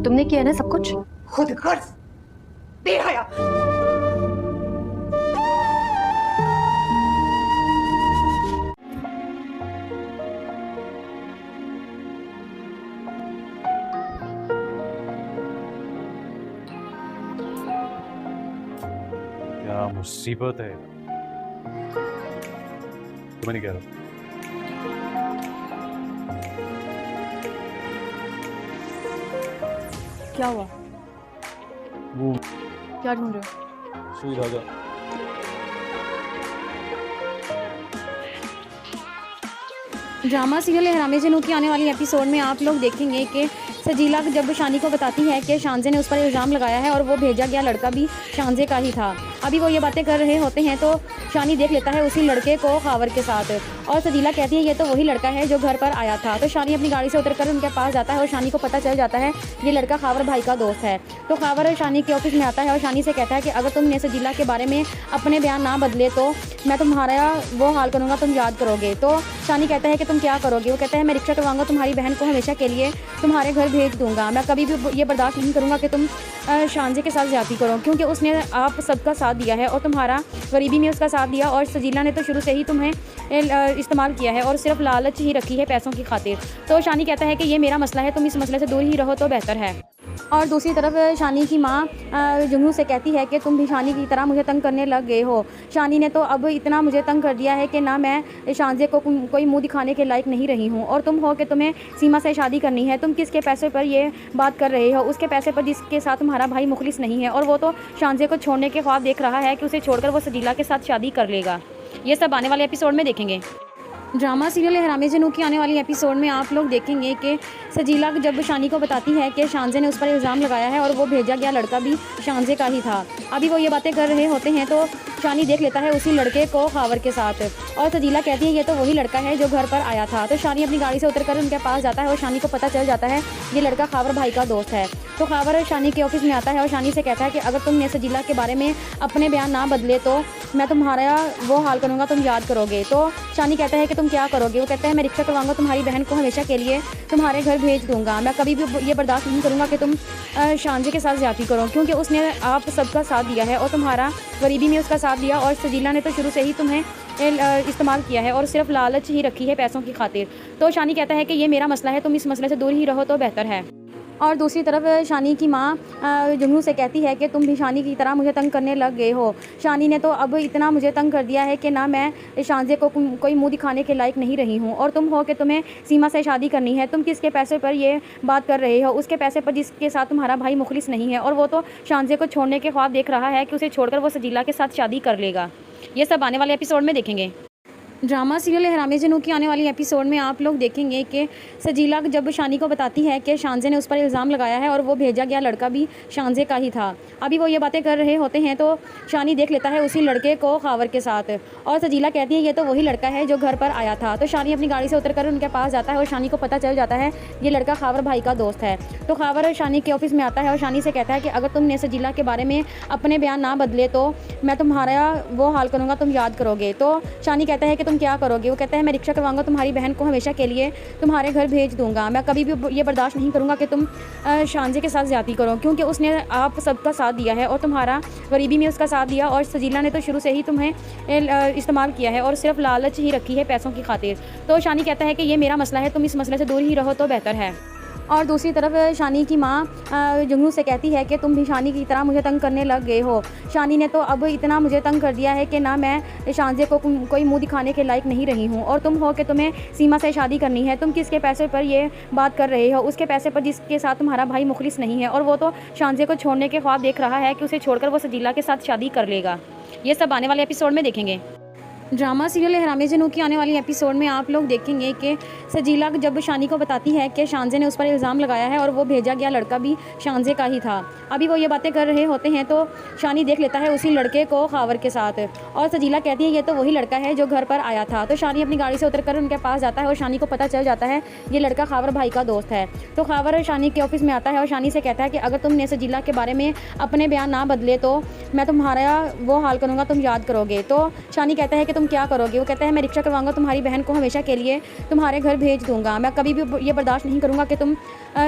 तुमने किया ना सब कुछ। खुद गर्ज बेहया। क्या मुसीबत है। तुम्हें नहीं कह रहा। क्या हुआ? वो क्या ढूंढ रहे हो? सुई धागा। ड्रामा सीरियल हरामे जनू की आने वाली एपिसोड में आप लोग देखेंगे कि सजीला जब शानी को बताती है कि शानजे ने उस पर इल्ज़ाम लगाया है और वो भेजा गया लड़का भी शानजे का ही था। अभी वो ये बातें कर रहे होते हैं तो शानी देख लेता है उसी लड़के को खावर के साथ और सजीला कहती है ये तो वही लड़का है जो घर पर आया था। तो शानी अपनी गाड़ी से उतरकर उनके पास जाता है और शानी को पता चल जाता है ये लड़का खावर भाई का दोस्त है। तो खावर शानी के ऑफिस में आता है और शानी से कहता है कि अगर तुमने सजीला के बारे में अपने बयान ना बदले तो मैं तुम्हारा वो हाल करूँगा, तुम याद करोगे। तो शानी कहता है कि तुम क्या करोगे? वो कहता है मैं रिक्शा करवाऊंगा, तुम्हारी बहन को हमेशा के लिए तुम्हारे घर भेज दूंगा। मैं कभी भी ये बर्दाश्त नहीं करूँगा कि तुम शानजे के साथ ज्यादती करो, क्योंकि उसने आप सबका साथ दिया है और तुम्हारा गरीबी में उसका साथ दिया और सजीला ने तो शुरू से ही तुम्हें इस्तेमाल किया है और सिर्फ लालच ही रखी है पैसों की खातिर। तो शानी कहता है कि ये मेरा मसला है, तुम इस मसले से दूर ही रहो तो बेहतर है। और दूसरी तरफ शानी की माँ जुगनू से कहती है कि तुम भी शानी की तरह मुझे तंग करने लग गए हो। शानी ने तो अब इतना मुझे तंग कर दिया है कि ना मैं शानजे को कोई मुंह दिखाने के लायक नहीं रही हूँ और तुम हो कि तुम्हें सीमा से शादी करनी है। तुम किसके पैसे पर ये बात कर रहे हो? उसके पैसे पर जिसके साथ तुम्हारा भाई मुखलिस नहीं है और वो तो शानजे को छोड़ने के ख्वाब देख रहा है कि उसे छोड़कर वो सजीला के साथ शादी कर लेगा। ये सब आने वाले एपिसोड में देखेंगे। ड्रामा सीरियल हरामे जनू की आने वाली एपिसोड में आप लोग देखेंगे कि सजीला जब शानी को बताती है कि शानजे ने उस पर इल्ज़ाम लगाया है और वो भेजा गया लड़का भी शानजे का ही था। अभी वो ये बातें कर रहे होते हैं तो शानी देख लेता है उसी लड़के को खावर के साथ और सजीला कहती है ये तो वही लड़का है जो घर पर आया था। तो शानी अपनी गाड़ी से उतरकर उनके पास जाता है और शानी को पता चल जाता है ये लड़का खावर भाई का दोस्त है। तो खावर शानी के ऑफिस में आता है और शानी से कहता है कि अगर तुमने सजीला के बारे में अपने बयान ना बदले तो मैं तुम्हारा वो हाल करूँगा, तुम याद करोगे। तो शानी कहता है कि तुम क्या करोगे? वो कहता है मैं रिक्शा करवाऊंगा, तुम्हारी बहन को हमेशा के लिए तुम्हारे घर भेज दूंगा। मैं कभी भी ये बर्दाश्त नहीं करूँगा कि तुम शानजे के साथ ज्यादती करो, क्योंकि उसने आप सबका साथ दिया है और तुम्हारा गरीबी में उसका साथ दिया और सजीला ने तो शुरू से ही तुम्हें इस्तेमाल किया है और सिर्फ लालच ही रखी है पैसों की खातिर। तो शानी कहता है कि ये मेरा मसला है, तुम इस मसले से दूर ही रहो तो बेहतर है। और दूसरी तरफ शानी की माँ जुगनू से कहती है कि तुम भी शानी की तरह मुझे तंग करने लग गए हो। शानी ने तो अब इतना मुझे तंग कर दिया है कि ना मैं शानजे को कोई मुंह दिखाने के लायक नहीं रही हूँ और तुम हो कि तुम्हें सीमा से शादी करनी है। तुम किसके पैसे पर ये बात कर रहे हो? उसके पैसे पर जिसके साथ तुम्हारा भाई मुखलिस नहीं है और वो तो शानजे को छोड़ने के ख्वाब देख रहा है कि उसे छोड़कर वो सजीला के साथ शादी कर लेगा। ये सब आने वाले एपिसोड में देखेंगे। ड्रामा सीरियल हरामे जनू की आने वाली एपिसोड में आप लोग देखेंगे कि सजीला जब शानी को बताती है कि शानजे ने उस पर इल्ज़ाम लगाया है और वो भेजा गया लड़का भी शानजे का ही था। अभी वो ये बातें कर रहे होते हैं तो शानी देख लेता है उसी लड़के को खावर के साथ और सजीला कहती है ये तो वही लड़का है जो घर पर आया था। तो शानी अपनी गाड़ी से उतरकर उनके पास जाता है और शानी को पता चल जाता है ये लड़का खावर भाई का दोस्त है। तो खावर शानी के ऑफिस में आता है और शानी से कहता है कि अगर तुमने सजीला के बारे में अपने बयान ना बदले तो मैं तुम्हारा वो हाल करूँगा, तुम याद करोगे। तो शानी कहता है कि तुम क्या करोगे? वो कहता है मैं रिक्शा करवाऊंगा, तुम्हारी बहन को हमेशा के लिए तुम्हारे घर भेज दूंगा। मैं कभी भी ये बर्दाश्त नहीं करूँगा कि तुम शानजे के साथ ज्यादती करो, क्योंकि उसने आप सबका साथ दिया है और तुम्हारा गरीबी में उसका साथ दिया और सजीला ने तो शुरू से ही तुम्हें इस्तेमाल किया है और सिर्फ लालच ही रखी है पैसों की खातिर। तो शानी कहता है कि ये मेरा मसला है, तुम इस मसले से दूर ही रहो तो बेहतर है। और दूसरी तरफ शानी की माँ जुगनू से कहती है कि तुम भी शानी की तरह मुझे तंग करने लग गए हो। शानी ने तो अब इतना मुझे तंग कर दिया है कि ना मैं शानजे को कोई मुंह दिखाने के लायक नहीं रही हूँ और तुम हो कि तुम्हें सीमा से शादी करनी है। तुम किसके पैसे पर ये बात कर रहे हो? उसके पैसे पर जिसके साथ तुम्हारा भाई मुखलिस नहीं है और वो तो शानजे को छोड़ने के ख्वाब देख रहा है कि उसे छोड़कर वो सजीला के साथ शादी कर लेगा। ये सब आने वाले एपिसोड में देखेंगे। ड्रामा सीरियल हरामे जनू की आने वाली एपिसोड में आप लोग देखेंगे कि सजीला जब शानी को बताती है कि शानजे ने उस पर इल्ज़ाम लगाया है और वो भेजा गया लड़का भी शानजे का ही था। अभी वो ये बातें कर रहे होते हैं तो शानी देख लेता है उसी लड़के को खावर के साथ और सजीला कहती है ये तो वही लड़का है जो घर पर आया था। तो शानी अपनी गाड़ी से उतरकर उनके पास जाता है और शानी को पता चल जाता है ये लड़का खावर भाई का दोस्त है। तो खावर शानी के ऑफिस में आता है और शानी से कहता है कि अगर तुमने सजीला के बारे में अपने बयान ना बदले तो मैं तुम्हारा वो हाल करूँगा, तुम याद करोगे। तो शानी कहता है कि तुम क्या करोगे। वो कहता है मैं रिक्शा करवाऊंगा तुम्हारी बहन को हमेशा के लिए तुम्हारे घर भेज दूंगा। मैं कभी भी ये बर्दाश्त नहीं करूंगा कि तुम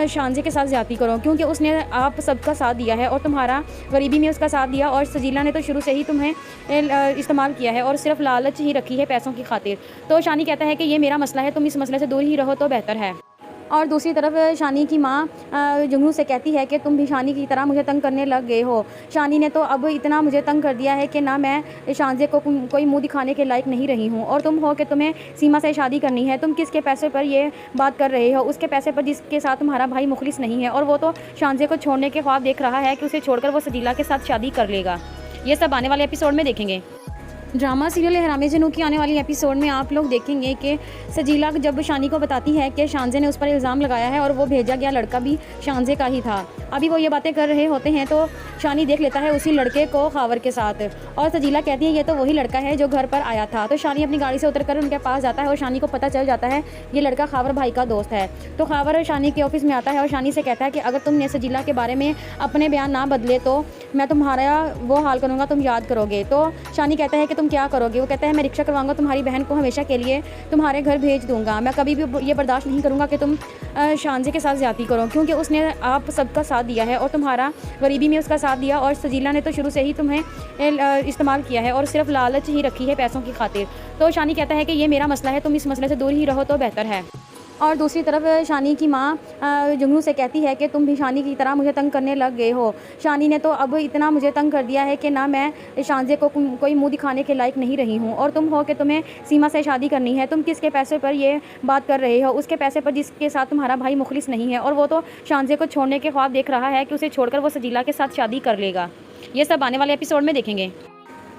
शानजे के साथ ज़्यादती करो, क्योंकि उसने आप सबका साथ दिया है और तुम्हारा गरीबी में उसका साथ दिया और सजीला ने तो शुरू से ही तुम्हें इस्तेमाल किया है और सिर्फ लालच ही रखी है पैसों की खातिर। तो शानी कहता है कि ये मेरा मसला है, तुम इस मसले से दूर ही रहो तो बेहतर है। और दूसरी तरफ शानी की माँ जुगनू से कहती है कि तुम भी शानी की तरह मुझे तंग करने लग गए हो। शानी ने तो अब इतना मुझे तंग कर दिया है कि ना मैं शानजे को कोई मुंह दिखाने के लायक नहीं रही हूँ और तुम हो कि तुम्हें सीमा से शादी करनी है। तुम किसके पैसे पर ये बात कर रहे हो? उसके पैसे पर जिसके साथ तुम्हारा भाई मुखलिस नहीं है और वो तो शानजे को छोड़ने के ख्वाब देख रहा है कि उसे छोड़कर वो सजीला के साथ शादी कर लेगा। ये सब आने वाले एपिसोड में देखेंगे। ड्रामा सीरियल हरामे जनू की आने वाली एपिसोड में आप लोग देखेंगे कि सजीला जब शानी को बताती है कि शानजे ने उस पर इल्ज़ाम लगाया है और वो भेजा गया लड़का भी शानजे का ही था। अभी वो ये बातें कर रहे होते हैं तो शानी देख लेता है उसी लड़के को खावर के साथ और सजीला कहती है ये तो वही लड़का है जो घर पर आया था। तो शानी अपनी गाड़ी से उतरकर उनके पास जाता है और शानी को पता चल जाता है ये लड़का खावर भाई का दोस्त है। तो खावर शानी के ऑफिस में आता है और शानी से कहता है कि अगर तुमने सजीला के बारे में अपने बयान ना बदले तो मैं तुम्हारा वो हाल करूँगा, तुम याद करोगे। तो शानी कहता है कि तुम क्या करोगे। वो कहता है मैं रिक्शा करवाऊंगा तुम्हारी बहन को हमेशा के लिए तुम्हारे घर भेज दूंगा। मैं कभी भी ये बर्दाश्त नहीं करूँगा कि तुम शानजे के साथ ज़्यादती करो, क्योंकि उसने आप सबका साथ दिया है और तुम्हारा गरीबी में उसका साथ दिया और सजीला ने तो शुरू से ही तुम्हें इस्तेमाल किया है और सिर्फ लालच ही रखी है पैसों की खातिर। तो शानी कहता है कि ये मेरा मसला है, तुम इस मसले से दूर ही रहो तो बेहतर है। और दूसरी तरफ शानी की माँ जुगनू से कहती है कि तुम भी शानी की तरह मुझे तंग करने लग गए हो। शानी ने तो अब इतना मुझे तंग कर दिया है कि ना मैं शानजे को कोई मुंह दिखाने के लायक नहीं रही हूँ और तुम हो कि तुम्हें सीमा से शादी करनी है। तुम किसके पैसे पर ये बात कर रहे हो? उसके पैसे पर जिसके साथ तुम्हारा भाई मुखलिस नहीं है और वो तो शानजे को छोड़ने के ख्वाब देख रहा है कि उसे छोड़कर वो सजीला के साथ शादी कर लेगा। ये सब आने वाले एपिसोड में देखेंगे।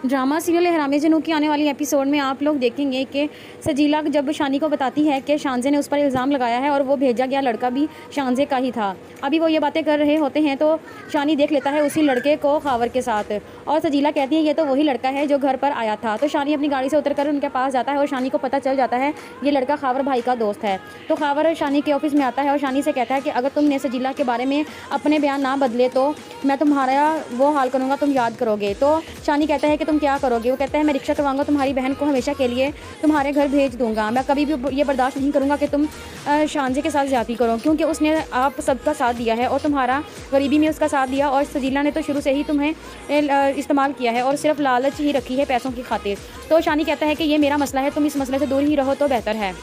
ड्रामा सीरियल हरामे जनू की आने वाली एपिसोड में आप लोग देखेंगे कि सजीला जब शानी को बताती है कि शानजे ने उस पर इल्ज़ाम लगाया है और वो भेजा गया लड़का भी शानजे का ही था। अभी वो ये बातें कर रहे होते हैं तो शानी देख लेता है उसी लड़के को खावर के साथ और सजीला कहती है ये तो वही लड़का है जो घर पर आया था। तो शानी अपनी गाड़ी से उतरकर उनके पास जाता है और शानी को पता चल जाता है ये लड़का खावर भाई का दोस्त है। तो खावर शानी के ऑफिस में आता है और शानी से कहता है कि अगर तुमने सजीला के बारे में अपने बयान ना बदले तो मैं तुम्हारा वो हाल करूँगा, तुम याद करोगे। तो शानी कहता है कि तुम क्या करोगे। वो कहता है मैं रिक्शा करवाऊंगा तुम्हारी बहन को हमेशा के लिए तुम्हारे घर भेज दूंगा। मैं कभी भी ये बर्दाश्त नहीं करूँगा कि तुम शानजे के साथ ज़्यादती करो, क्योंकि उसने आप सबका साथ दिया है और तुम्हारा गरीबी में उसका साथ दिया और सजीला ने तो शुरू से ही तुम्हें इस्तेमाल किया है और सिर्फ लालच ही रखी है पैसों की खातिर। तो शानी कहता है कि ये मेरा मसला है, तुम इस मसले से दूर ही रहो तो बेहतर है।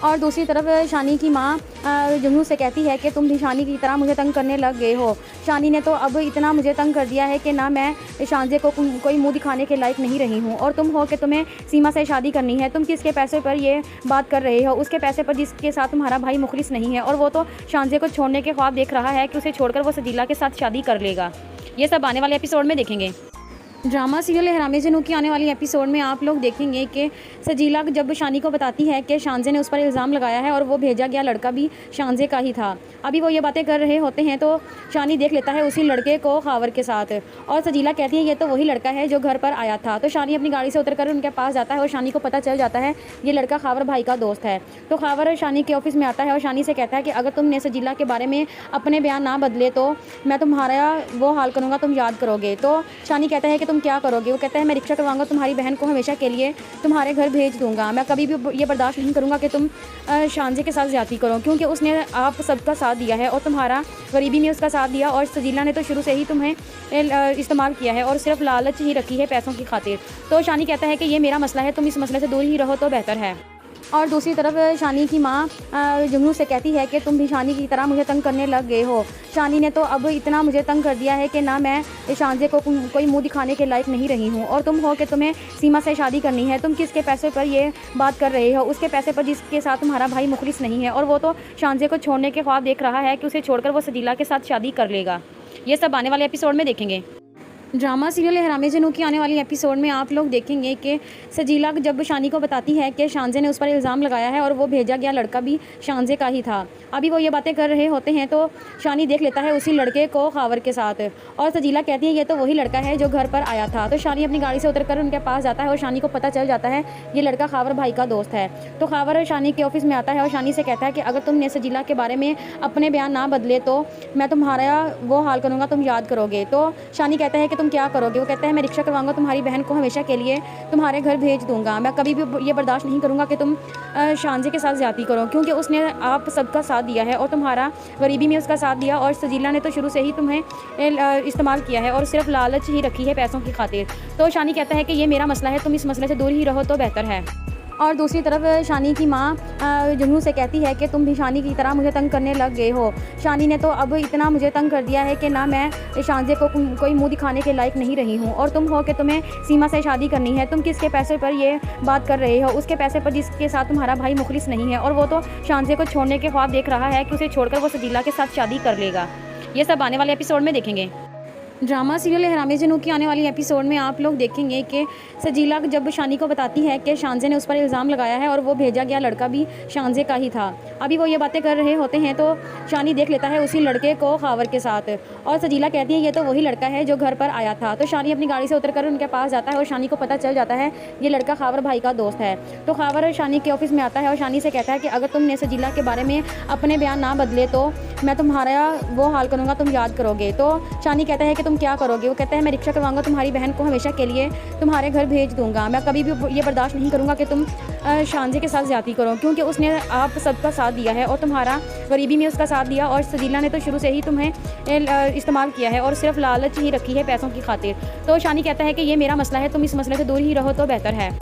और दूसरी तरफ शानी की माँ जुगनू से कहती है कि तुम भी शानी की तरह मुझे तंग करने लग गए हो। शानी ने तो अब इतना मुझे तंग कर दिया है कि ना मैं शानजे को कोई मुंह दिखाने के लायक नहीं रही हूँ और तुम हो कि तुम्हें सीमा से शादी करनी है। तुम किसके पैसे पर ये बात कर रहे हो? उसके पैसे पर जिसके साथ तुम्हारा भाई मुखलिस नहीं है और वो तो शानजे को छोड़ने के ख्वाब देख रहा है कि उसे छोड़कर वो सजीला के साथ शादी कर लेगा। ये सब आने वाले एपिसोड में देखेंगे। ड्रामा सीरियल हरामे जनू की आने वाली एपिसोड में आप लोग देखेंगे कि सजीला जब शानी को बताती है कि शानजे ने उस पर इल्ज़ाम लगाया है और वो भेजा गया लड़का भी शानजे का ही था। अभी वो ये बातें कर रहे होते हैं तो शानी देख लेता है उसी लड़के को खावर के साथ और सजीला कहती है ये तो वही लड़का है जो घर पर आया था। तो शानी अपनी गाड़ी से उतरकर उनके पास जाता है और शानी को पता चल जाता है ये लड़का खावर भाई का दोस्त है। तो खावर शानी के ऑफिस में आता है और शानी से कहता है कि अगर तुमने सजीला के बारे में अपने बयान ना बदले तो मैं तुम्हारा वो हाल करूँगा, तुम याद करोगे। तो शानी कहता है कि तुम क्या करोगे। वो कहता है मैं रिक्शा करवाऊंगा तुम्हारी बहन को हमेशा के लिए तुम्हारे घर भेज दूंगा। मैं कभी भी ये बर्दाश्त नहीं करूँगा कि तुम शानजे के साथ ज़्यादती करो, क्योंकि उसने आप सबका साथ दिया है और तुम्हारा गरीबी में उसका साथ दिया और सजीला ने तो शुरू से ही तुम्हें इस्तेमाल किया है और सिर्फ लालच ही रखी है पैसों की खातिर। तो शानी कहता है कि ये मेरा मसला है, तुम इस मसले से दूर ही रहो तो बेहतर है। और दूसरी तरफ शानी की माँ जुगनू से कहती है कि तुम भी शानी की तरह मुझे तंग करने लग गए हो। शानी ने तो अब इतना मुझे तंग कर दिया है कि ना मैं शानजे को कोई मुंह दिखाने के लायक नहीं रही हूँ और तुम हो कि तुम्हें सीमा से शादी करनी है। तुम किसके पैसे पर ये बात कर रहे हो? उसके पैसे पर जिसके साथ तुम्हारा भाई मुखलिस नहीं है और वो तो शानजे को छोड़ने के ख्वाब देख रहा है कि उसे छोड़कर वो सजीला के साथ शादी कर लेगा। ये सब आने वाले एपिसोड में देखेंगे। ड्रामा सीरियल हरामे जनू की आने वाली एपिसोड में आप लोग देखेंगे कि सजीला जब शानी को बताती है कि शानजे ने उस पर इल्ज़ाम लगाया है और वो भेजा गया लड़का भी शानजे का ही था। अभी वो ये बातें कर रहे होते हैं तो शानी देख लेता है उसी लड़के को खावर के साथ और सजीला कहती है ये तो वही लड़का है जो घर पर आया था। तो शानी अपनी गाड़ी से उतरकर उनके पास जाता है और शानी को पता चल जाता है ये लड़का खावर भाई का दोस्त है। तो खावर शानी के ऑफिस में आता है और शानी से कहता है कि अगर तुमने सजीला के बारे में अपने बयान ना बदले तो मैं तुम्हारा वो हाल करूँगा, तुम याद करोगे। तो शानी कहता है कि तुम क्या करोगे। वो कहता है मैं रिक्शा करवाऊंगा तुम्हारी बहन को हमेशा के लिए तुम्हारे घर भेज दूंगा। मैं कभी भी ये बर्दाश्त नहीं करूंगा कि तुम शानजे के साथ ज़्यादती करो, क्योंकि उसने आप सबका साथ दिया है और तुम्हारा गरीबी में उसका साथ दिया और सजीला ने तो शुरू से ही तुम्हें इस्तेमाल किया है और सिर्फ लालच ही रखी है पैसों की खातिर। तो शानी कहता है कि ये मेरा मसला है, तुम इस मसले से दूर ही रहो तो बेहतर है। और दूसरी तरफ शानी की माँ जुनू से कहती है कि तुम भी शानी की तरह मुझे तंग करने लग गए हो। शानी ने तो अब इतना मुझे तंग कर दिया है कि ना मैं शानजे को कोई मुंह दिखाने के लायक नहीं रही हूँ और तुम हो कि तुम्हें सीमा से शादी करनी है। तुम किसके पैसे पर ये बात कर रहे हो? उसके पैसे पर जिसके साथ तुम्हारा भाई मुखलिस नहीं है और वो तो शानजे को छोड़ने के ख्वाब देख रहा है कि उसे छोड़कर वो सजीला के साथ शादी कर लेगा। ये सब आने वाले एपिसोड में देखेंगे। ड्रामा सीरियल हरामे जनू की आने वाली एपिसोड में आप लोग देखेंगे कि सजीला जब शानी को बताती है कि शानजे ने उस पर इल्ज़ाम लगाया है और वो भेजा गया लड़का भी शानजे का ही था। अभी वो ये बातें कर रहे होते हैं तो शानी देख लेता है उसी लड़के को खावर के साथ और सजीला कहती है ये तो वही लड़का है जो घर पर आया था। तो शानी अपनी गाड़ी से उतरकर उनके पास जाता है और शानी को पता चल जाता है ये लड़का खावर भाई का दोस्त है। तो खावर शानी के ऑफिस में आता है और शानी से कहता है कि अगर तुमने सजीला के बारे में अपने बयान ना बदले तो मैं तुम्हारा वो हाल करूँगा, तुम याद करोगे। तो शानी कहता है कि तुम क्या करोगे। वो कहता है मैं रिक्शा करवाऊंगा तुम्हारी बहन को हमेशा के लिए तुम्हारे घर भेज दूंगा। मैं कभी भी ये बर्दाश्त नहीं करूंगा कि तुम शानजे के साथ ज़्यादती करो, क्योंकि उसने आप सबका साथ दिया है और तुम्हारा गरीबी में उसका साथ दिया और सजीला ने तो शुरू से ही तुम्हें इस्तेमाल किया है और सिर्फ लालच ही रखी है पैसों की खातिर। तो शानी कहता है कि ये मेरा मसला है, तुम इस मसले से दूर ही रहो तो बेहतर है।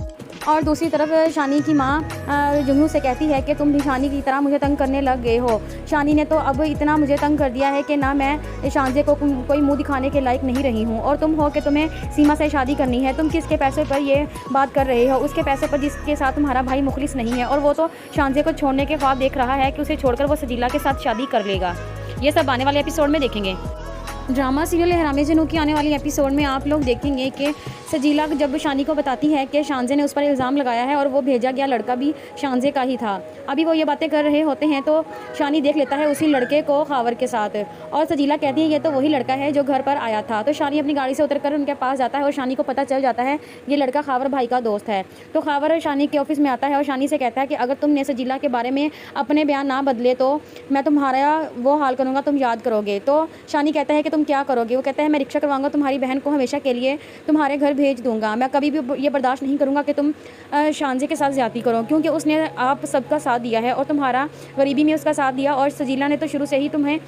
और दूसरी तरफ शानी की माँ जुनू से कहती है कि तुम भी शानी की तरह मुझे तंग करने लग गए हो। शानी ने तो अब इतना मुझे तंग कर दिया है कि ना मैं शानजे को कोई मुंह दिखाने के लायक नहीं रही हूँ और तुम हो कि तुम्हें सीमा से शादी करनी है। तुम किसके पैसे पर ये बात कर रहे हो? उसके पैसे पर जिसके साथ तुम्हारा भाई मुखलिस नहीं है और वो तो शानजे को छोड़ने के ख्वाब देख रहा है कि उसे छोड़कर वो सजीला के साथ शादी कर लेगा। ये सब आने वाले एपिसोड में देखेंगे। ड्रामा सीरियल हरामे जनू की आने वाली एपिसोड में आप लोग देखेंगे कि सजीला जब शानी को बताती है कि शानजे ने उस पर इल्ज़ाम लगाया है और वो भेजा गया लड़का भी शानजे का ही था। अभी वो ये बातें कर रहे होते हैं तो शानी देख लेता है उसी लड़के को खावर के साथ और सजीला कहती है ये तो वही लड़का है जो घर पर आया था। तो शानी अपनी गाड़ी से उतरकर उनके पास जाता है और शानी को पता चल जाता है ये लड़का खावर भाई का दोस्त है। तो खावर शानी के ऑफिस में आता है और शानी से कहता है कि अगर तुमने सजीला के बारे में अपने बयान ना बदले तो मैं तुम्हारा वो हाल करूँगा, तुम याद करोगे। तो शानी कहता है कि तुम क्या करोगे। वो कहता है मैं रिक्शा करवाऊंगा तुम्हारी बहन को हमेशा के लिए तुम्हारे घर भेज दूंगा। मैं कभी भी ये बर्दाश्त नहीं करूँगा कि तुम शानजे के साथ ज़्यादती करो, क्योंकि उसने आप सबका साथ दिया है और तुम्हारा गरीबी में उसका साथ दिया और सजीला ने तो शुरू से ही तुम्हें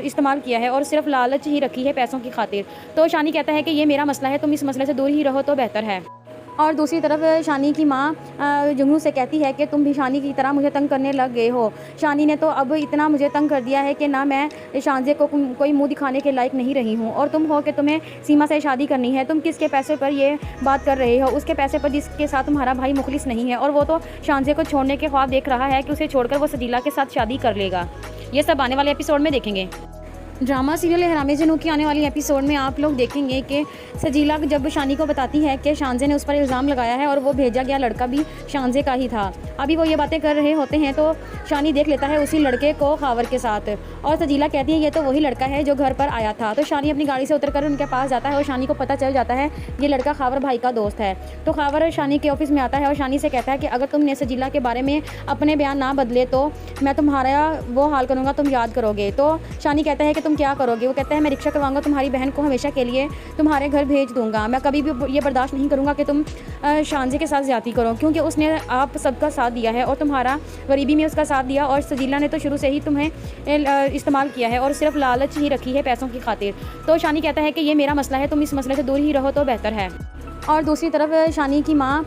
इस्तेमाल किया है और सिर्फ लालच ही रखी है पैसों की खातिर। तो शानी कहता है कि ये मेरा मसला है, तुम इस मसले से दूर ही रहो तो बेहतर है। और दूसरी तरफ शानी की माँ जुनू से कहती है कि तुम भी शानी की तरह मुझे तंग करने लग गए हो। शानी ने तो अब इतना मुझे तंग कर दिया है कि ना मैं शानजे को कोई मुंह दिखाने के लायक नहीं रही हूँ और तुम हो कि तुम्हें सीमा से शादी करनी है। तुम किसके पैसे पर ये बात कर रहे हो? उसके पैसे पर जिसके साथ तुम्हारा भाई मुखलिस नहीं है और वो तो शानजे को छोड़ने के ख्वाब देख रहा है कि उसे छोड़कर वो सजीला के साथ शादी कर लेगा। ये सब आने वाले एपिसोड में देखेंगे। ड्रामा सीरियल हरामे जनू की आने वाली एपिसोड में आप लोग देखेंगे कि सजीला जब शानी को बताती है कि शानजे ने उस पर इल्ज़ाम लगाया है और वो भेजा गया लड़का भी शानजे का ही था। अभी वो ये बातें कर रहे होते हैं तो शानी देख लेता है उसी लड़के को खावर के साथ और सजीला कहती है ये तो वही लड़का है जो घर पर आया था। तो शानी अपनी गाड़ी से उतरकर उनके पास जाता है और शानी को पता चल जाता है ये लड़का खावर भाई का दोस्त है। तो खावर शानी के ऑफिस में आता है और शानी से कहता है कि अगर तुमने सजीला के बारे में अपने बयान ना बदले तो मैं तुम्हारा वो हाल करूँगा, तुम याद करोगे। तो शानी कहता है कि तुम क्या करोगे। वो कहता है मैं रिक्शा करवाऊंगा तुम्हारी बहन को हमेशा के लिए तुम्हारे घर भेज दूंगा। मैं कभी भी ये बर्दाश्त नहीं करूँगा कि तुम शानजे के साथ ज़्यादती करो, क्योंकि उसने आप सबका साथ दिया है और तुम्हारा गरीबी में उसका साथ दिया और सजीला ने तो शुरू से ही तुम्हें इस्तेमाल किया है और सिर्फ लालच ही रखी है पैसों की खातिर। तो शानी कहता है कि ये मेरा मसला है, तुम इस मसले से दूर ही रहो तो बेहतर है। और दूसरी तरफ शानी की माँ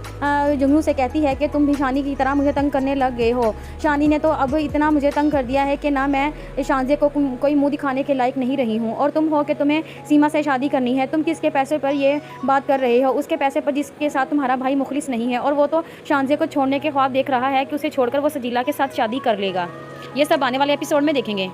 जुनू से कहती है कि तुम भी शानी की तरह मुझे तंग करने लग गए हो। शानी ने तो अब इतना मुझे तंग कर दिया है कि ना मैं शानजे को कोई मुंह दिखाने के लायक नहीं रही हूँ और तुम हो कि तुम्हें सीमा से शादी करनी है। तुम किसके पैसे पर ये बात कर रहे हो? उसके पैसे पर जिसके साथ तुम्हारा भाई मुखलिस नहीं है और वो तो शानजे को छोड़ने के ख्वाब देख रहा है कि उसे छोड़कर वो सजीला के साथ शादी कर लेगा। ये सब आने वाले एपिसोड में देखेंगे।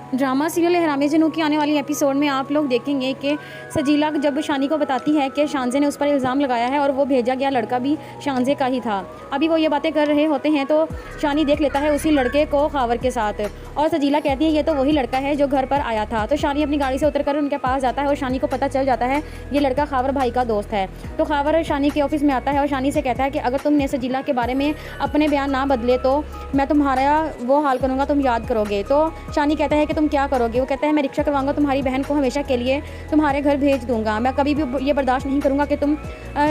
ड्रामा सीरियल हरामे जनू की आने वाली एपिसोड में आप लोग देखेंगे कि सजीला जब शानी को बताती है कि शानजे ने उस पर इल्ज़ाम लगाया है और वो भेजा गया लड़का भी शानजे का ही था। अभी वो ये बातें कर रहे होते हैं तो शानी देख लेता है उसी लड़के को खावर के साथ और सजीला कहती है ये तो वही लड़का है जो घर पर आया था। तो शानी अपनी गाड़ी से उतरकर उनके पास जाता है और शानी को पता चल जाता है ये लड़का खावर भाई का दोस्त है। तो खावर शानी के ऑफिस में आता है और शानी से कहता है कि अगर तुमने सजीला के बारे में अपने बयान ना बदले तो मैं तुम्हारा वो हाल करूँगा, तुम याद करोगे। तो शानी कहता है कि तुम क्या करोगे? वो कहता है मैं रिक्शा करवाऊंगा, तुम्हारी बहन को हमेशा के लिए तुम्हारे घर भेज दूंगा। मैं कभी भी ये बर्दाश्त नहीं करूंगा कि तुम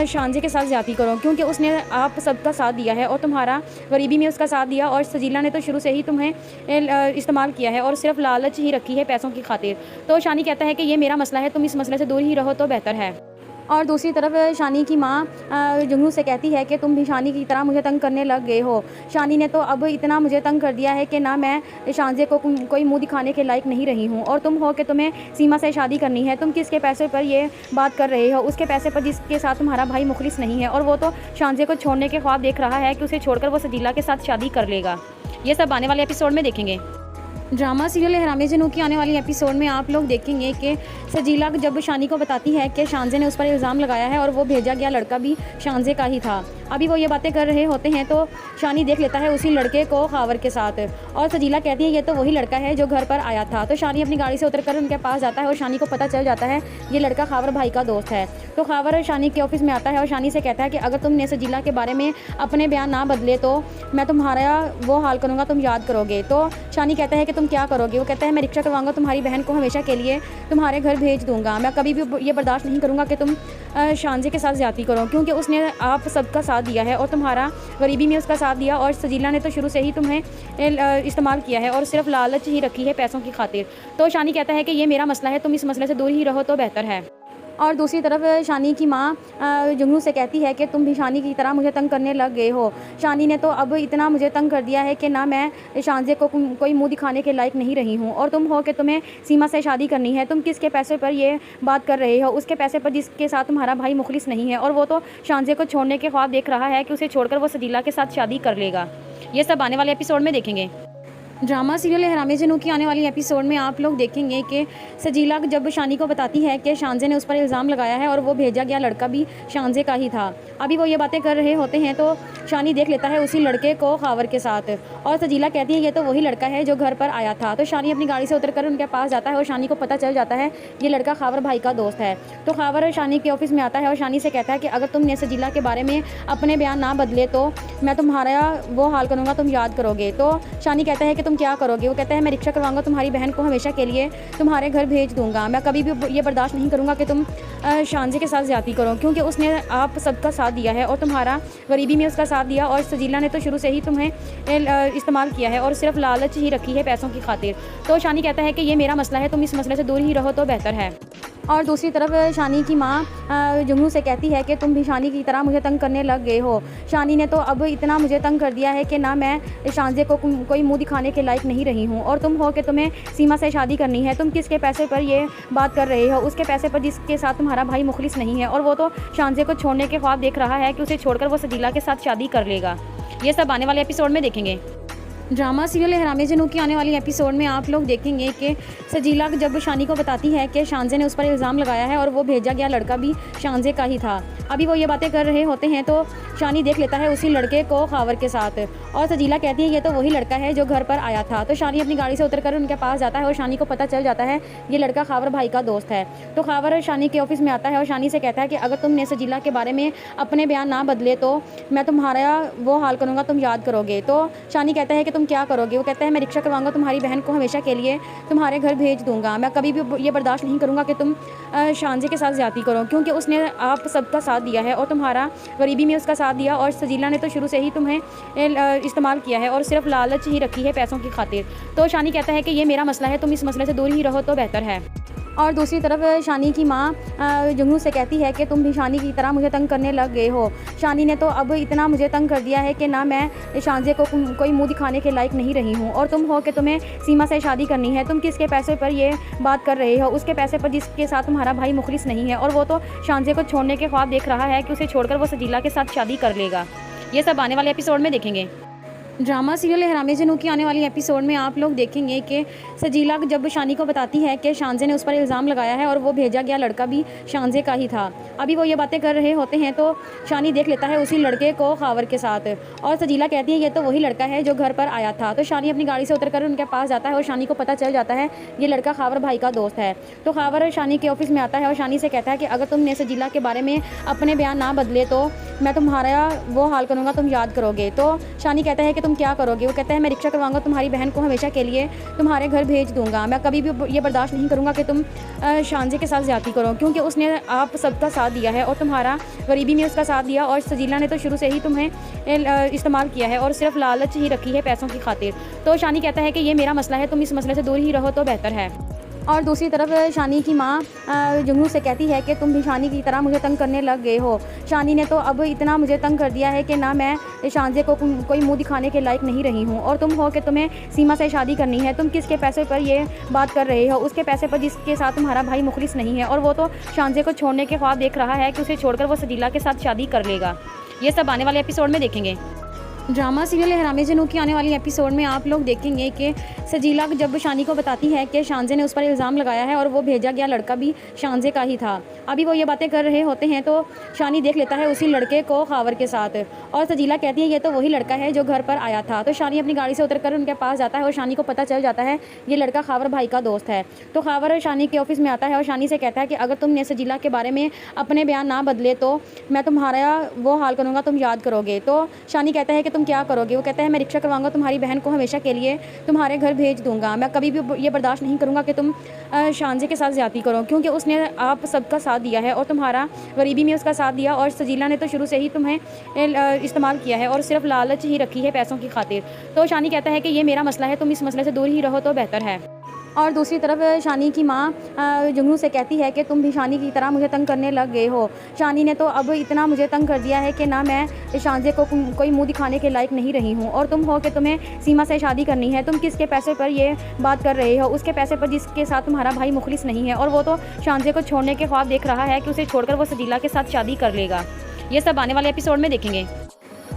शानजे के साथ ज़्यादती करो, क्योंकि उसने आप सबका साथ दिया है और तुम्हारा गरीबी में उसका साथ दिया और सजीला ने तो शुरू से ही तुम्हें इस्तेमाल किया है और सिर्फ लालच ही रखी है पैसों की खातिर। तो शानी कहता है कि ये मेरा मसला है, तुम इस मसले से दूर ही रहो तो बेहतर है। और दूसरी तरफ शानी की माँ जुगनू से कहती है कि तुम भी शानी की तरह मुझे तंग करने लग गए हो। शानी ने तो अब इतना मुझे तंग कर दिया है कि ना मैं शानजे को कोई मुंह दिखाने के लायक नहीं रही हूँ और तुम हो कि तुम्हें सीमा से शादी करनी है। तुम किसके पैसे पर ये बात कर रहे हो? उसके पैसे पर जिसके साथ तुम्हारा भाई मुखलिस नहीं है और वो तो शानजे को छोड़ने के ख्वाब देख रहा है कि उसे छोड़कर वो सजीला के साथ शादी कर लेगा। ये सब आने वाले एपिसोड में देखेंगे। ड्रामा सीरियल हरामे जनू की आने वाली एपिसोड में आप लोग देखेंगे कि सजीला जब शानी को बताती है कि शानजे ने उस पर इल्ज़ाम लगाया है और वो भेजा गया लड़का भी शानजे का ही था। अभी वो ये बातें कर रहे होते हैं तो शानी देख लेता है उसी लड़के को खावर के साथ और सजीला कहती है ये तो वही लड़का है जो घर पर आया था। तो शानी अपनी गाड़ी से उतरकर उनके पास जाता है और शानी को पता चल जाता है ये लड़का खावर भाई का दोस्त है। तो खावर शानी के ऑफिस में आता है और शानी से कहता है कि अगर तुमने सजीला के बारे में अपने बयान ना बदले तो मैं तुम्हारा वो हाल करूँगा, तुम याद करोगे। तो शानी कहता है कि तुम क्या करोगे? वो कहता है मैं रिक्शा करवाऊंगा, तुम्हारी बहन को हमेशा के लिए तुम्हारे घर भेज दूंगा। मैं कभी भी ये बर्दाश्त नहीं करूँगा कि तुम शानजे के साथ ज़्यादती करो, क्योंकि उसने आप सबका साथ दिया है और तुम्हारा गरीबी में उसका साथ दिया और सजीला ने तो शुरू से ही तुम्हें इस्तेमाल किया है और सिर्फ लालच ही रखी है पैसों की खातिर। तो शानी कहता है कि ये मेरा मसला है, तुम इस मसले से दूर ही रहो तो बेहतर है। और दूसरी तरफ शानी की माँ जुगनू से कहती है कि तुम भी शानी की तरह मुझे तंग करने लग गए हो। शानी ने तो अब इतना मुझे तंग कर दिया है कि ना मैं शानजे को कोई मुंह दिखाने के लायक नहीं रही हूँ और तुम हो कि तुम्हें सीमा से शादी करनी है। तुम किसके पैसे पर ये बात कर रहे हो? उसके पैसे पर जिसके साथ तुम्हारा भाई मुखलिस नहीं है और वो तो शानजे को छोड़ने के ख्वाब देख रहा है कि उसे छोड़कर वो सजीला के साथ शादी कर लेगा। ये सब आने वाले एपिसोड में देखेंगे। ड्रामा सीरियल हरामे जनू की आने वाली एपिसोड में आप लोग देखेंगे कि सजीला जब शानी को बताती है कि शानजे ने उस पर इल्ज़ाम लगाया है और वो भेजा गया लड़का भी शानजे का ही था। अभी वो ये बातें कर रहे होते हैं तो शानी देख लेता है उसी लड़के को खावर के साथ और सजीला कहती है ये तो वही लड़का है जो घर पर आया था। तो शानी अपनी गाड़ी से उतरकर उनके पास जाता है और शानी को पता चल जाता है ये लड़का खावर भाई का दोस्त है। तो खावर शानी के ऑफिस में आता है और शानी से कहता है कि अगर तुमने सजीला के बारे में अपने बयान ना बदले तो मैं तुम्हारा वो हाल करूँगा, तुम याद करोगे। तो शानी कहता है कि तुम क्या करोगे? वो कहता है मैं रिक्शा करवाऊंगा, तुम्हारी बहन को हमेशा के लिए तुम्हारे घर भेज दूंगा। मैं कभी भी ये बर्दाश्त नहीं करूँगा कि तुम शानजे के साथ ज़्यादती करो, क्योंकि उसने आप सबका साथ दिया है और तुम्हारा गरीबी में उसका साथ दिया और सजीला ने तो शुरू से ही तुम्हें इस्तेमाल किया है और सिर्फ लालच ही रखी है पैसों की खातिर। तो शानी कहता है कि ये मेरा मसला है, तुम इस मसले से दूर ही रहो तो बेहतर है। और दूसरी तरफ शानी की माँ जुगनू से कहती है कि तुम भी शानी की तरह मुझे तंग करने लग गए हो। शानी ने तो अब इतना मुझे तंग कर दिया है कि ना मैं शानजे को कोई मुंह दिखाने के लायक नहीं रही हूँ और तुम हो कि तुम्हें सीमा से शादी करनी है। तुम किसके पैसे पर ये बात कर रहे हो? उसके पैसे पर जिसके साथ तुम्हारा भाई मुखलिस नहीं है और वो तो शानजे को छोड़ने के ख्वाब देख रहा है कि उसे छोड़कर वो सजीला के साथ शादी कर लेगा। ये सब आने वाले एपिसोड में देखेंगे। ड्रामा सीरियल हरामे जनू की आने वाली एपिसोड में आप लोग देखेंगे कि सजीला जब शानी को बताती है कि शानजे ने उस पर इल्ज़ाम लगाया है और वो भेजा गया लड़का भी शानजे का ही था। अभी वो ये बातें कर रहे होते हैं तो शानी देख लेता है उसी लड़के को खावर के साथ और सजीला कहती है ये तो वही लड़का है जो घर पर आया था। तो शानी अपनी गाड़ी से उतरकर उनके पास जाता है और शानी को पता चल जाता है ये लड़का खावर भाई का दोस्त है। तो खावर शानी के ऑफिस में आता है और शानी से कहता है कि अगर तुमने सजीला के बारे में अपने बयान ना बदले तो मैं तुम्हारा वो हाल करूँगा, तुम याद करोगे। तो शानी कहता है कि तुम क्या करोगे? वो कहता है मैं रिक्शा करवाऊंगा, तुम्हारी बहन को हमेशा के लिए तुम्हारे घर भेज दूंगा। मैं कभी भी ये बर्दाश्त नहीं करूँगा कि तुम शानजे के साथ ज़्यादती करो, क्योंकि उसने आप सबका साथ दिया है और तुम्हारा गरीबी में उसका साथ दिया और सजीला ने तो शुरू से ही तुम्हें इस्तेमाल किया है और सिर्फ लालच ही रखी है पैसों की खातिर। तो शानी कहता है कि ये मेरा मसला है, तुम इस मसले से दूर ही रहो तो बेहतर है। और दूसरी तरफ शानी की माँ जुगनू से कहती है कि तुम भी शानी की तरह मुझे तंग करने लग गए हो। शानी ने तो अब इतना मुझे तंग कर दिया है कि ना मैं शानजे को कोई मुंह दिखाने के लायक नहीं रही हूँ और तुम हो कि तुम्हें सीमा से शादी करनी है। तुम किसके पैसे पर ये बात कर रहे हो? उसके पैसे पर जिसके साथ तुम्हारा भाई मुखलिस नहीं है और वो तो शानजे को छोड़ने के ख्वाब देख रहा है कि उसे छोड़कर वो सजीला के साथ शादी कर लेगा। ये सब आने वाले एपिसोड में देखेंगे। ड्रामा सीरियल हरामे जनू की आने वाली एपिसोड में आप लोग देखेंगे कि सजीला जब शानी को बताती है कि शानजे ने उस पर इल्ज़ाम लगाया है और वो भेजा गया लड़का भी शानजे का ही था। अभी वो ये बातें कर रहे होते हैं तो शानी देख लेता है उसी लड़के को खावर के साथ, और सजीला कहती है ये तो वही लड़का है जो घर पर आया था। तो शानी अपनी गाड़ी से उतरकर उनके पास जाता है और शानी को पता चल जाता है ये लड़का खावर भाई का दोस्त है। तो खावर शानी के ऑफिस में आता है और शानी से कहता है कि अगर तुमने सजीला के बारे में अपने बयान ना बदले तो मैं तुम्हारा वो हाल करूँगा, तुम याद करोगे। तो शानी कहता है कि तुम क्या करोगे? वो कहता है मैं रिक्शा करवाऊंगा तुम्हारी बहन को, हमेशा के लिए तुम्हारे घर भेज दूंगा। मैं कभी भी ये बर्दाश्त नहीं करूंगा कि तुम शानजे के साथ ज़्यादती करो, क्योंकि उसने आप सबका साथ दिया है और तुम्हारा गरीबी में उसका साथ दिया, और सजीला ने तो शुरू से ही तुम्हें इस्तेमाल किया है और सिर्फ लालच ही रखी है पैसों की खातिर। तो शानी कहता है कि ये मेरा मसला है, तुम इस मसले से दूर ही रहो तो बेहतर है। और दूसरी तरफ शानी की माँ जुगनू से कहती है कि तुम भी शानी की तरह मुझे तंग करने लग गए हो। शानी ने तो अब इतना मुझे तंग कर दिया है कि ना मैं शानजे को कोई मुंह दिखाने के लायक नहीं रही हूँ, और तुम हो कि तुम्हें सीमा से शादी करनी है। तुम किसके पैसे पर ये बात कर रहे हो? उसके पैसे पर जिसके साथ तुम्हारा भाई मुखलिस नहीं है, और वो तो शानजे को छोड़ने के ख्वाब देख रहा है कि उसे छोड़कर वो सजीला के साथ शादी कर लेगा। ये सब आने वाले एपिसोड में देखेंगे। ड्रामा सीरियल हरामे जनू की आने वाली एपिसोड में आप लोग देखेंगे कि सजीला जब शानी को बताती है कि शानजे ने उस पर इल्ज़ाम लगाया है और वो भेजा गया लड़का भी शानजे का ही था। अभी वो ये बातें कर रहे होते हैं तो शानी देख लेता है उसी लड़के को खावर के साथ, और सजीला कहती है ये तो वही लड़का है जो घर पर आया था। तो शानी अपनी गाड़ी से उतरकर उनके पास जाता है और शानी को पता चल जाता है ये लड़का खावर भाई का दोस्त है। तो खावर शानी के ऑफिस में आता है और शानी से कहता है कि अगर तुमने सजीला के बारे में अपने बयान ना बदले तो मैं तुम्हारा वो हाल करूँगा, तुम याद करोगे। तो शानी कहता है कि तुम क्या करोगे? वो कहता है मैं रिक्शा करवाऊंगा तुम्हारी बहन को, हमेशा के लिए तुम्हारे घर भेज दूंगा। मैं कभी भी ये बर्दाश्त नहीं करूंगा कि तुम शानजे के साथ ज़्यादती करो, क्योंकि उसने आप सबका साथ दिया है और तुम्हारा गरीबी में उसका साथ दिया, और सजीला ने तो शुरू से ही तुम्हें इस्तेमाल किया है और सिर्फ लालच ही रखी है पैसों की खातिर। तो शानी कहता है कि ये मेरा मसला है, तुम इस मसले से दूर ही रहो तो बेहतर है। और दूसरी तरफ शानी की माँ जुगनू से कहती है कि तुम भी शानी की तरह मुझे तंग करने लग गए हो। शानी ने तो अब इतना मुझे तंग कर दिया है कि ना मैं शानजे को कोई मुंह दिखाने के लायक नहीं रही हूँ, और तुम हो कि तुम्हें सीमा से शादी करनी है। तुम किसके पैसे पर ये बात कर रहे हो? उसके पैसे पर जिसके साथ तुम्हारा भाई मुखलिस नहीं है, और वो तो शानजे को छोड़ने के ख्वाब देख रहा है कि उसे छोड़कर वो सजीला के साथ शादी कर लेगा। ये सब आने वाले एपिसोड में देखेंगे।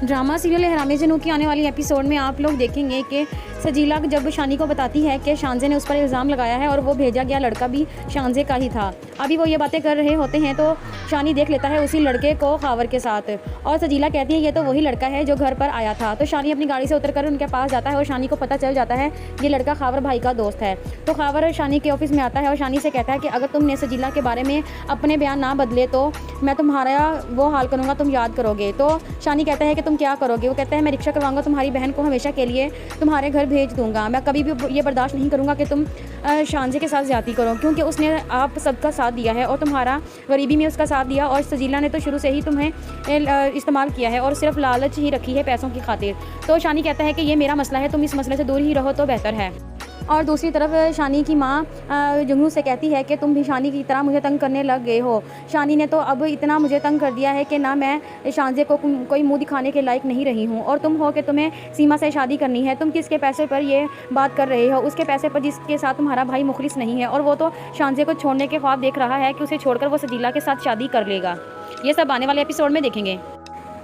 ड्रामा सीरियल हरामे जनू की आने वाली एपिसोड में आप लोग देखेंगे कि सजीला जब शानी को बताती है कि शानजे ने उस पर इल्ज़ाम लगाया है और वो भेजा गया लड़का भी शानजे का ही था। अभी वो ये बातें कर रहे होते हैं तो शानी देख लेता है उसी लड़के को खावर के साथ, और सजीला कहती है ये तो वही लड़का है जो घर पर आया था। तो शानी अपनी गाड़ी से उतरकर उनके पास जाता है और शानी को पता चल जाता है ये लड़का खावर भाई का दोस्त है। तो खावर शानी के ऑफिस में आता है और शानी से कहता है कि अगर तुमने सजीला के बारे में अपने बयान ना बदले तो मैं तुम्हारा वो हाल करूँगा, तुम याद करोगे। तो शानी कहता है कि तुम क्या करोगे? वो कहता है मैं रिक्शा करवाऊंगा तुम्हारी बहन को, हमेशा के लिए तुम्हारे घर भेज दूंगा। मैं कभी भी ये बर्दाश्त नहीं करूंगा कि तुम शानजे के साथ ज़्यादती करो, क्योंकि उसने आप सबका साथ दिया है और तुम्हारा गरीबी में उसका साथ दिया, और सजीला ने तो शुरू से ही तुम्हें इस्तेमाल किया है और सिर्फ लालच ही रखी है पैसों की खातिर। तो शानी कहता है कि ये मेरा मसला है, तुम इस मसले से दूर ही रहो तो बेहतर है। और दूसरी तरफ शानी की माँ जुगनू से कहती है कि तुम भी शानी की तरह मुझे तंग करने लग गए हो। शानी ने तो अब इतना मुझे तंग कर दिया है कि ना मैं शानजे को कोई मुंह दिखाने के लायक नहीं रही हूँ, और तुम हो कि तुम्हें सीमा से शादी करनी है। तुम किसके पैसे पर ये बात कर रहे हो? उसके पैसे पर जिसके साथ तुम्हारा भाई मुखलिस नहीं है, और वो तो शानजे को छोड़ने के ख्वाब देख रहा है कि उसे छोड़कर वो सजीला के साथ शादी कर लेगा। ये सब आने वाले एपिसोड में देखेंगे।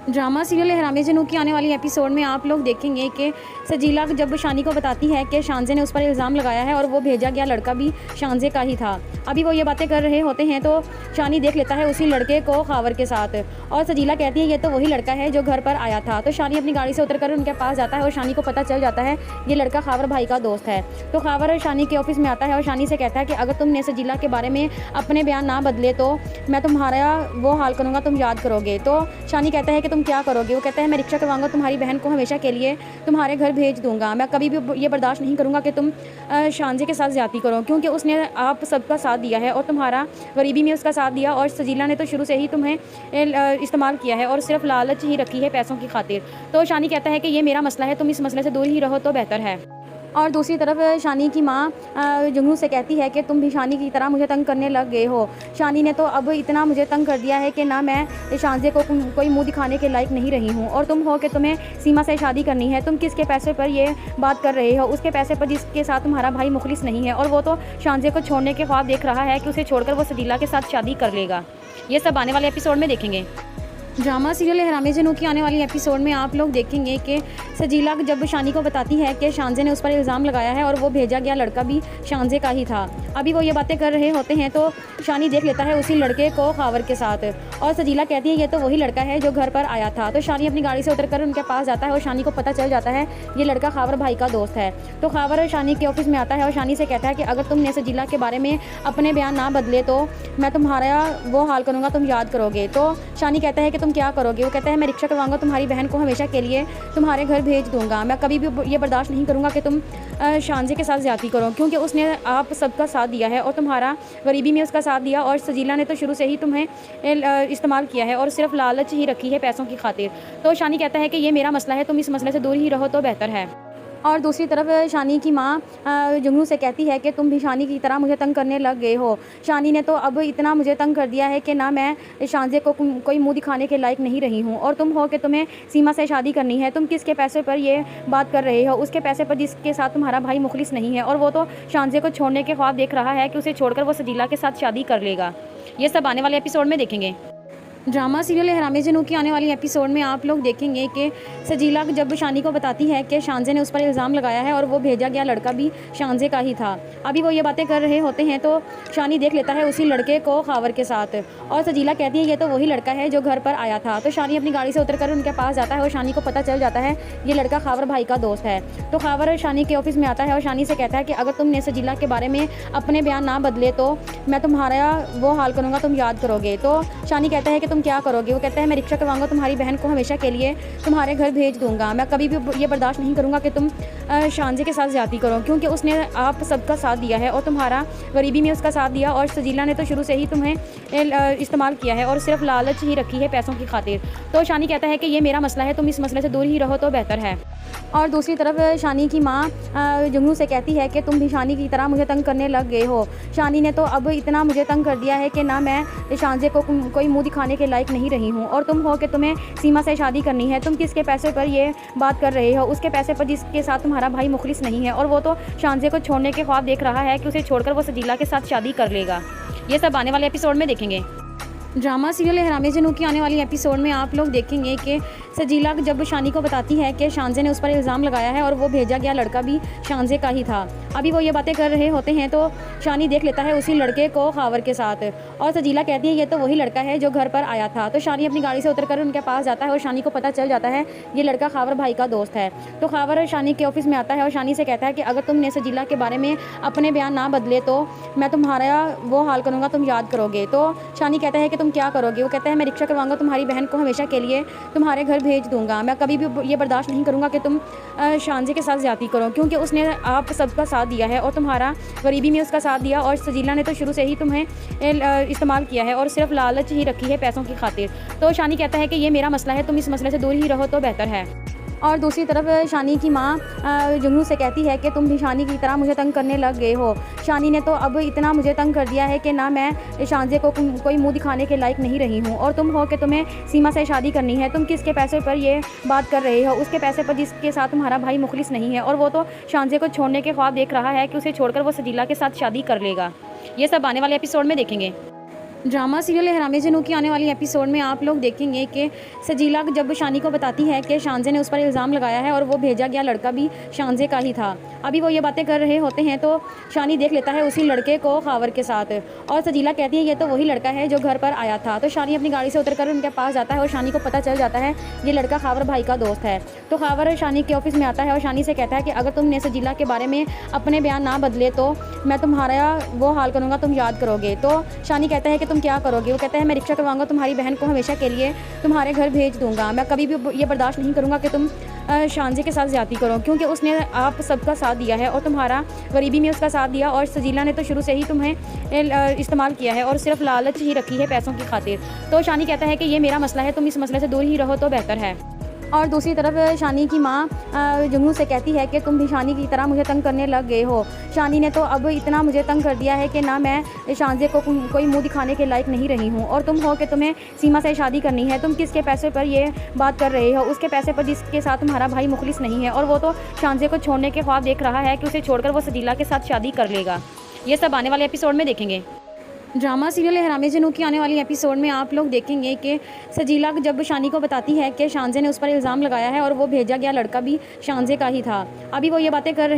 ड्रामा सीरियल हरामे जनू की आने वाली एपिसोड में आप लोग देखेंगे कि सजीला जब शानी को बताती है कि शानजे ने उस पर इल्ज़ाम लगाया है और वो भेजा गया लड़का भी शानजे का ही था। अभी वो ये बातें कर रहे होते हैं तो शानी देख लेता है उसी लड़के को खावर के साथ, और सजीला कहती है ये तो वही लड़का है जो घर पर आया था। तो शानी अपनी गाड़ी से उतरकर उनके पास जाता है और शानी को पता चल जाता है ये लड़का खावर भाई का दोस्त है। तो खावर शानी के ऑफिस में आता है और शानी से कहता है कि अगर तुमने सजीला के बारे में अपने बयान ना बदले तो मैं तुम्हारा वो हाल करूँगा, तुम याद करोगे। तो शानी कहता है कि तुम क्या करोगे? वो कहता है मैं रिक्शा करवाऊंगा तुम्हारी बहन को, हमेशा के लिए तुम्हारे घर भेज दूंगा। मैं कभी भी ये बर्दाश्त नहीं करूंगा कि तुम शानजे के साथ ज़्यादती करो, क्योंकि उसने आप सबका साथ दिया है और तुम्हारा गरीबी में उसका साथ दिया, और सजीला ने तो शुरू से ही तुम्हें इस्तेमाल किया है और सिर्फ लालच ही रखी है पैसों की खातिर। तो शानी कहता है कि ये मेरा मसला है, तुम इस मसले से दूर ही रहो तो बेहतर है। और दूसरी तरफ शानी की माँ जुगनू से कहती है कि तुम भी शानी की तरह मुझे तंग करने लग गए हो। शानी ने तो अब इतना मुझे तंग कर दिया है कि ना मैं शानजे को कोई मुंह दिखाने के लायक नहीं रही हूँ, और तुम हो कि तुम्हें सीमा से शादी करनी है। तुम किसके पैसे पर ये बात कर रहे हो? उसके पैसे पर जिसके साथ तुम्हारा भाई मुखलिस नहीं है, और वो तो शानजे को छोड़ने के ख्वाब देख रहा है कि उसे छोड़कर वो सजीला के साथ शादी कर लेगा। ये सब आने वाले एपिसोड में देखेंगे। ड्रामा सीरियल हरामे जनू की आने वाली एपिसोड में आप लोग देखेंगे कि सजीला जब शानी को बताती है कि शानजे ने उस पर इल्ज़ाम लगाया है और वो भेजा गया लड़का भी शानजे का ही था। अभी वो ये बातें कर रहे होते हैं तो शानी देख लेता है उसी लड़के को खावर के साथ, और सजीला कहती है ये तो वही लड़का है जो घर पर आया था। तो शानी अपनी गाड़ी से उतरकर उनके पास जाता है और शानी को पता चल जाता है ये लड़का खावर भाई का दोस्त है। तो खावर शानी के ऑफिस में आता है और शानी से कहता है कि अगर तुमने सजीला के बारे में अपने बयान ना बदले तो मैं तुम्हारा वो हाल करूँगा, तुम याद करोगे। तो शानी कहता है कि तुम क्या करोगे? वो कहता है मैं रिक्शा करवाऊंगा तुम्हारी बहन को हमेशा के लिए तुम्हारे घर भेज दूंगा। मैं कभी भी ये बर्दाश्त नहीं करूंगा कि तुम शानजे के साथ ज़्यादती करो, क्योंकि उसने आप सबका साथ दिया है और तुम्हारा गरीबी में उसका साथ दिया, और सजीला ने तो शुरू से ही तुम्हें इस्तेमाल किया है और सिर्फ लालच ही रखी है पैसों की खातिर। तो शानी कहता है कि ये मेरा मसला है, तुम इस मसले से दूर ही रहो तो बेहतर है। और दूसरी तरफ शानी की माँ जुगनू से कहती है कि तुम भी शानी की तरह मुझे तंग करने लग गए हो। शानी ने तो अब इतना मुझे तंग कर दिया है कि ना मैं शानजे को कोई मुंह दिखाने के लायक नहीं रही हूँ, और तुम हो कि तुम्हें सीमा से शादी करनी है। तुम किसके पैसे पर ये बात कर रहे हो? उसके पैसे पर जिसके साथ तुम्हारा भाई मुखलिस नहीं है, और वो तो शानजे को छोड़ने के ख्वाब देख रहा है कि उसे छोड़कर वो सजीला के साथ शादी कर लेगा। ये सब आने वाले एपिसोड में देखेंगे। ड्रामा सीरियल हरामे जनू की आने वाली एपिसोड में आप लोग देखेंगे कि सजीला जब शानी को बताती है कि शानजे ने उस पर इल्ज़ाम लगाया है और वो भेजा गया लड़का भी शानजे का ही था। अभी वो ये बातें कर रहे होते हैं तो शानी देख लेता है उसी लड़के को खावर के साथ, और सजीला कहती है ये तो वही लड़का है जो घर पर आया था। तो शानी अपनी गाड़ी से उतरकर उनके पास जाता है और शानी को पता चल जाता है ये लड़का खावर भाई का दोस्त है। तो खावर शानी के ऑफिस में आता है और शानी से कहता है कि अगर तुमने सजीला के बारे में अपने बयान ना बदले तो मैं तुम्हारा वो हाल करूँगा, तुम याद करोगे। तो शानी कहता है कि तुम क्या करोगे? वो कहता है मैं रिक्शा करवाऊंगा तुम्हारी बहन को हमेशा के लिए तुम्हारे घर भेज दूंगा। मैं कभी भी ये बर्दाश्त नहीं करूंगा कि तुम शानजे के साथ ज़्यादती करो, क्योंकि उसने आप सबका साथ दिया है और तुम्हारा गरीबी में उसका साथ दिया, और सजीला ने तो शुरू से ही तुम्हें इस्तेमाल किया है और सिर्फ लालच ही रखी है पैसों की खातिर। तो शानी कहता है कि ये मेरा मसला है, तुम इस मसले से दूर ही रहो तो बेहतर है। और दूसरी तरफ शानी की माँ जुगनू से कहती है कि तुम भी शानी की तरह मुझे तंग करने लग गए हो। शानी ने तो अब इतना मुझे तंग कर दिया है कि ना मैं शानजे को कोई मुंह दिखाने के लायक नहीं रही हूँ, और तुम हो कि तुम्हें सीमा से शादी करनी है। तुम किसके पैसे पर ये बात कर रहे हो? उसके पैसे पर जिसके साथ तुम्हारा भाई मुखलिस नहीं है, और वो तो शानजे को छोड़ने के ख्वाब देख रहा है कि उसे छोड़कर वो सजीला के साथ शादी कर लेगा। ये सब आने वाले एपिसोड में देखेंगे। ड्रामा सीरियल हरामे जनू की आने वाली एपिसोड में आप लोग देखेंगे कि सजीला जब शानी को बताती है कि शानजे ने उस पर इल्ज़ाम लगाया है और वो भेजा गया लड़का भी शानजे का ही था। अभी वो ये बातें कर रहे होते हैं तो शानी देख लेता है उसी लड़के को खावर के साथ, और सजीला कहती है ये तो वही लड़का है जो घर पर आया था। तो शानी अपनी गाड़ी से उतरकर उनके पास जाता है और शानी को पता चल जाता है ये लड़का खावर भाई का दोस्त है। तो खावर शानी के ऑफिस में आता है और शानी से कहता है कि अगर तुमने सजीला के बारे में अपने बयान ना बदले तो मैं तुम्हारा वो हाल करूँगा, तुम याद करोगे। तो शानी कहता है कि तुम क्या करोगे? वो कहता है मैं रिक्शा करवाऊंगा तुम्हारी बहन को हमेशा के लिए तुम्हारे घर भेज दूंगा। मैं कभी भी ये बर्दाश्त नहीं करूंगा कि तुम शानजे के साथ ज़्यादती करो, क्योंकि उसने आप सबका साथ दिया है और तुम्हारा गरीबी में उसका साथ दिया, और सजीला ने तो शुरू से ही तुम्हें इस्तेमाल किया है और सिर्फ लालच ही रखी है पैसों की खातिर। तो शानी कहता है कि ये मेरा मसला है, तुम इस मसले से दूर ही रहो तो बेहतर है। और दूसरी तरफ शानी की माँ जुगनू से कहती है कि तुम भी शानी की तरह मुझे तंग करने लग गए हो। शानी ने तो अब इतना मुझे तंग कर दिया है कि ना मैं शानजे को कोई मुंह दिखाने के लायक नहीं रही हूँ, और तुम हो कि तुम्हें सीमा से शादी करनी है। तुम किसके पैसे पर ये बात कर रहे हो? उसके पैसे पर जिसके साथ तुम्हारा भाई मुखलिस नहीं है, और वो तो शानजे को छोड़ने के ख्वाब देख रहा है कि उसे छोड़कर वो सजीला के साथ शादी कर लेगा। ये सब आने वाले एपिसोड में देखेंगे। ड्रामा सीरियल हरामे जनू की आने वाली एपिसोड में आप लोग देखेंगे कि सजीला जब शानी को बताती है कि शानजे ने उस पर इल्ज़ाम लगाया है और वो भेजा गया लड़का भी शानजे का ही था। अभी वो ये बातें कर रहे होते हैं तो शानी देख लेता है उसी लड़के को खावर के साथ, और सजीला कहती है ये तो वही लड़का है जो घर पर आया था। तो शानी अपनी गाड़ी से उतरकर उनके पास जाता है और शानी को पता चल जाता है ये लड़का खावर भाई का दोस्त है। तो खावर शानी के ऑफिस में आता है और शानी से कहता है कि अगर तुमने सजीला के बारे में अपने बयान ना बदले तो मैं तुम्हारा वो हाल करूँगा, तुम याद करोगे। तो शानी कहता है कि तुम क्या करोगे? वो कहता है मैं रिक्शा करवाऊंगा तुम्हारी बहन को हमेशा के लिए तुम्हारे घर भेज दूंगा। मैं कभी भी ये बर्दाश्त नहीं करूँगा कि तुम शानजे के साथ ज़्यादती करो, क्योंकि उसने आप सबका साथ दिया है और तुम्हारा गरीबी में उसका साथ दिया, और सजीला ने तो शुरू से ही तुम्हें इस्तेमाल किया है और सिर्फ लालच ही रखी है पैसों की खातिर। तो शानी कहता है कि ये मेरा मसला है, तुम इस मसले से दूर ही रहो तो बेहतर है। और दूसरी तरफ शानी की माँ जुगनू से कहती है कि तुम भी शानी की तरह मुझे तंग करने लग गए हो। शानी ने तो अब इतना मुझे तंग कर दिया है कि ना मैं शानजे को कोई मुंह दिखाने के लायक नहीं रही हूँ, और तुम हो कि तुम्हें सीमा से शादी करनी है। तुम किसके पैसे पर ये बात कर रहे हो? उसके पैसे पर जिसके साथ तुम्हारा भाई मुखलिस नहीं है, और वो तो शानजे को छोड़ने के ख्वाब देख रहा है कि उसे छोड़कर वो सजीला के साथ शादी कर लेगा। ये सब आने वाले एपिसोड में देखेंगे। ड्रामा सीरियल हरामे जनू की आने वाली एपिसोड में आप लोग देखेंगे कि सजीला जब शानी को बताती है कि शानजे ने उस पर इल्ज़ाम लगाया है और वो भेजा गया लड़का भी शानजे का ही था। अभी वो ये बातें कर रहे